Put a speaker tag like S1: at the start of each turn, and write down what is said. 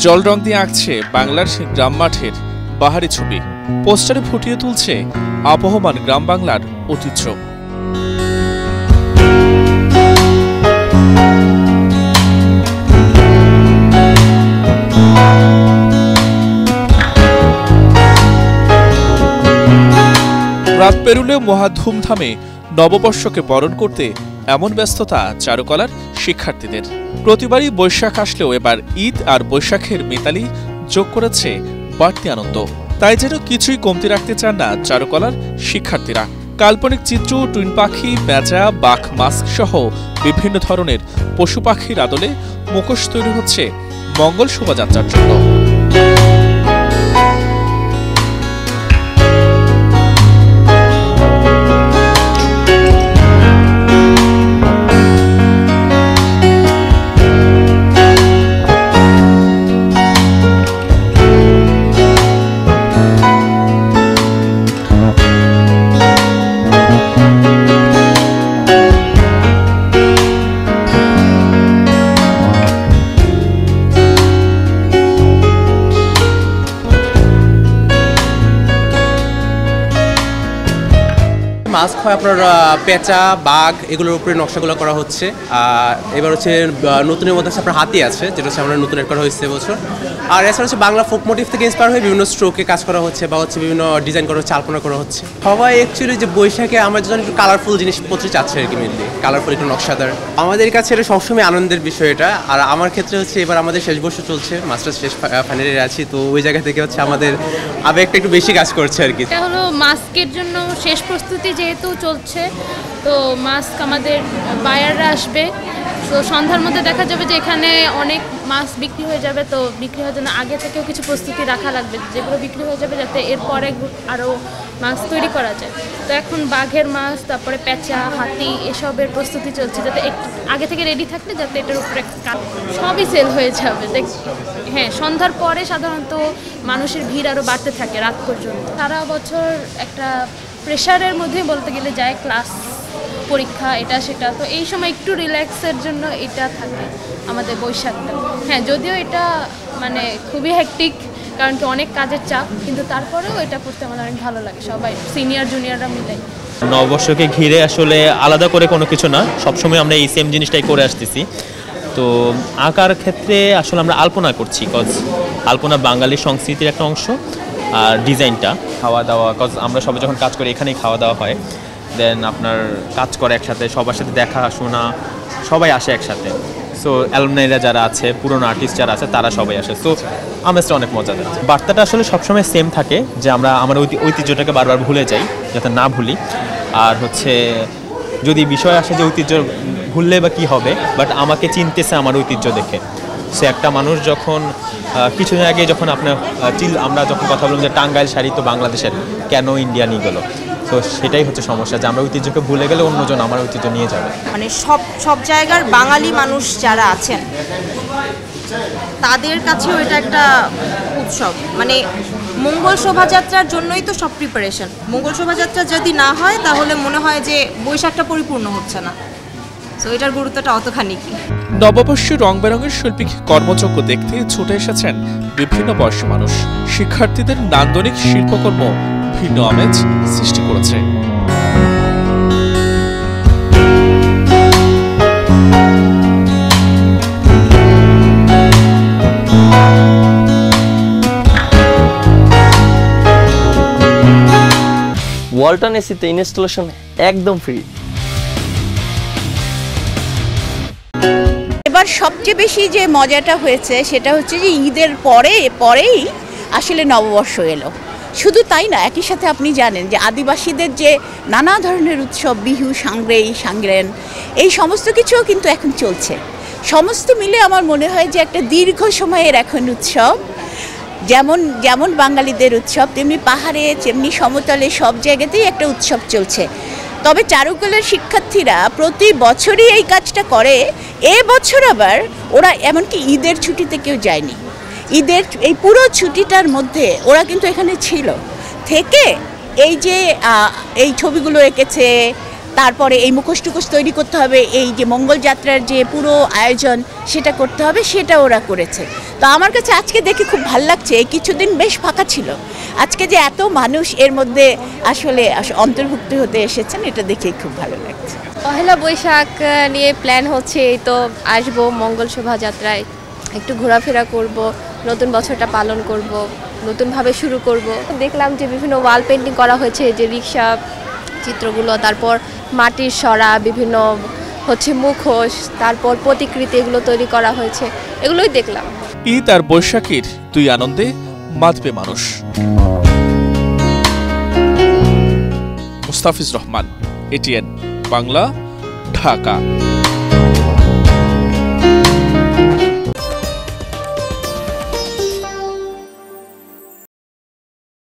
S1: জল রং দিয়ে আঁকছে বাংলার গ্রাম মাঠের বাহারি ছবি। পোস্টারে ফুটিয়ে তুলছে আবহমান গ্রাম বাংলার ঐতিহ্য। রাত পেরুলেও মহা ধুমধামে নববর্ষকে বরণ করতে এমন ব্যস্ততা চারুকলার শিক্ষার্থীদের। প্রতিবারই বৈশাখ আসলেও এবার ঈদ আর বৈশাখের মিতালি যোগ করেছে বাড়তি আনন্দ। তাই যেন কিছুই কমতি রাখতে চান না চারুকলার শিক্ষার্থীরা। কাল্পনিক চিত্র, টুইন পাখি, পেঁচা, বাঘ, মাস্ক সহ বিভিন্ন ধরনের পশু পাখির আদলে মুখোশ তৈরি হচ্ছে মঙ্গল শোভাযাত্রার জন্য।
S2: মাস্ক হয় আপনার পেঁচা, বাঘ এগুলোর উপরে নকশাগুলো করা হচ্ছে। এবার হচ্ছে নতুনের মধ্যে আপনার হাতি আছে, যেটা হচ্ছে আমরা নতুন করা হয়েছে এবছর। আর এছাড়া হচ্ছে বাংলা ফোক মোটিভ থেকে ইন্সপায়ার হয়ে বিভিন্ন স্ট্রোকে কাজ করা হচ্ছে বা হচ্ছে বিভিন্ন ডিজাইন করা হচ্ছে, আলপনা করা হচ্ছে। সবাই অ্যাকচুয়ালি যে বৈশাখে আমার জন্য একটু কালারফুল জিনিসপত্র চাচ্ছে আর কি, মেনলি কালারফুল একটু নকশাদার। আমাদের কাছে এটা সবসময় আনন্দের বিষয় এটা। আর আমার ক্ষেত্রে হচ্ছে এবার আমাদের শেষ বর্ষ চলছে, মাস্টার্স শেষ ফাইনালে আছি, তো ওই জায়গা থেকে হচ্ছে আমাদের আবেগটা একটু বেশি কাজ করছে আর কি।
S3: এটা হলো মাস্কের জন্য শেষ প্রস্তুতি যেহেতু চলছে, তো মাস্ক আমাদের বায়াররা আসবে, তো সন্ধ্যার মধ্যে দেখা যাবে যে এখানে অনেক মাস্ক বিক্রি হয়ে যাবে। তো বিক্রি হওয়ার জন্য আগে থেকেও কিছু প্রস্তুতি রাখা লাগবে, যেগুলো বিক্রি হয়ে যাবে যাতে এরপরে আরও মাস্ক তৈরি করা যায়। তো এখন বাঘের মাস্ক, তারপরে পেঁচা, হাতি এসবের প্রস্তুতি চলছে, যাতে একটু আগে থেকে রেডি থাকলে যাতে এটার উপরে সবই সেল হয়ে যাবে। হ্যাঁ, সন্ধ্যার পরে সাধারণত মানুষের ভিড় আরও বাড়তে থাকে রাত পর্যন্ত। সারা বছর একটা প্রেশারের মধ্যে বলতে গেলে যায়, ক্লাস, পরীক্ষা, এটা সেটা, তো এই সময় একটু রিল্যাক্সের জন্য এটা থাকে আমাদের বৈশাখটা। হ্যাঁ, যদিও এটা মানে খুবই হেক্টিক, কারণ কি অনেক কাজের চাপ, কিন্তু তারপরেও এটা করতে আমার অনেক ভালো লাগে। সবাই সিনিয়র জুনিয়ররা মিলে
S4: নববর্ষকে ঘিরে আসলে আলাদা করে কোনো কিছু না, সবসময় আমরা এই সেম জিনিসটাই করে আসতেছি। তো আঁকার ক্ষেত্রে আসলে আমরা আলপনা করছি, কজ আলপনা বাঙালি সংস্কৃতির একটা অংশ। আর ডিজাইনটা খাওয়া দাওয়া, কজ আমরা সবাই যখন কাজ করি এখানেই খাওয়া দাওয়া হয়, দেন আপনার কাজ করে একসাথে, সবার সাথে দেখা শোনা, সবাই আসে একসাথে। সো অ্যালুমনাইরা যারা আছে, পুরনো আর্টিস্ট যারা আছে, তারা সবাই আসে। সো আমেজটা অনেক মজাদার। বার্তাটা আসলে সবসময় সেম থাকে, যে আমরা আমার ঐতিহ্যটাকে বারবার ভুলে যাই, যাতে না ভুলি। আর হচ্ছে যদি বিষয় আসে যে ঐতিহ্য ভুললে বা কী হবে, বাট আমাকে চিনতেছে আমার ঐতিহ্য দেখে। সে একটা মানুষ যখন কিছুদিন আগে যখন আমরা যখন কথা বললাম যে টাঙ্গাইল শাড়ি তো বাংলাদেশের, কেন ইন্ডিয়া নিয়ে গেলো, তো সেটাই হচ্ছে সমস্যা, যে আমরা ঐতিহ্যকে ভুলে গেলে অন্যজন আমার ঐতিহ্য নিয়ে যাবে।
S5: মানে সব জায়গার বাঙালি মানুষ যারা আছেন তাদের কাছেও এটা একটা উৎসব। মানে মঙ্গল শোভাযাত্রার জন্যই তো সব প্রিপারেশন। মঙ্গল শোভাযাত্রা যদি না হয় তাহলে মনে হয় যে বৈশাখটা পরিপূর্ণ হচ্ছে না। তো এটার গুরুত্বটা অতখানি কি।
S1: নববর্ষে রং বেরঙের শৈল্পিক কর্মযজ্ঞ দেখতে ছুটে এসেছেন বিভিন্ন বয়সী মানুষ। শিক্ষার্থীদের নান্দনিক শিল্পকর্ম ভিন্ন আমেজ সৃষ্টি করেছে।
S6: ওয়ালটন এসিতে ইনস্টলেশন একদম ফ্রি।
S7: এবার সবচেয়ে বেশি যে মজাটা হয়েছে সেটা হচ্ছে যে ঈদের পরেই আসলে নববর্ষ এলো। শুধু তাই না, একই সাথে আপনি জানেন যে আদিবাসীদের যে নানা ধরনের উৎসব, বিহু, সাংগ্রেন, এই সমস্ত কিছুও কিন্তু এখন চলছে। সমস্ত মিলে আমার মনে হয় যে একটা দীর্ঘ সময়ের এখন উৎসব। যেমন বাঙালিদের উৎসব, তেমনি পাহাড়ে, তেমনি সমতলে, সব জায়গাতেই একটা উৎসব চলছে। তবে চারুকলার শিক্ষার্থীরা প্রতি বছরই এই কাজটা করে। এবছর আবার ওরা এমনকি ঈদের ছুটিতে কেউ যায়নি। ঈদের এই পুরো ছুটিটার মধ্যে ওরা কিন্তু এখানে ছিল, থেকে এই যে এই ছবিগুলো এঁকেছে, তারপরে এই মুখোশ টুকোশ তৈরি করতে হবে, এই যে মঙ্গল যাত্রার যে পুরো আয়োজন সেটা করতে হবে, সেটা ওরা করেছে। তো আমার কাছে আজকে দেখে খুব ভালো লাগছে, এই কিছুদিন বেশ ফাঁকা ছিল, আজকে যে এত মানুষ এর মধ্যে আসলে অন্তর্ভুক্ত হতে এসেছেন, এটা দেখে খুব ভালো লাগছে।
S8: পহেলা বৈশাখ নিয়ে প্ল্যান হচ্ছে, এই তো আসবো মঙ্গল শোভাযাত্রায়, একটু ঘোরাফেরা করব, নতুন বছরটা পালন করব, নতুনভাবে শুরু করব। দেখলাম যে বিভিন্ন ওয়াল পেন্টিং করা হয়েছে, যে রিক্সা চিত্রগুলো, তারপর মাটির সরা, বিভিন্ন হচ্ছে মুখোশ, তারপর প্রতিকৃতি, এগুলো তৈরি করা হয়েছে, এগুলোই দেখলাম।
S1: ঈদ আর বৈশাখীর দুই আনন্দে মাতবে মানুষ। মুস্তাফিজ রহমান, এটিএন বাংলা, ঢাকা।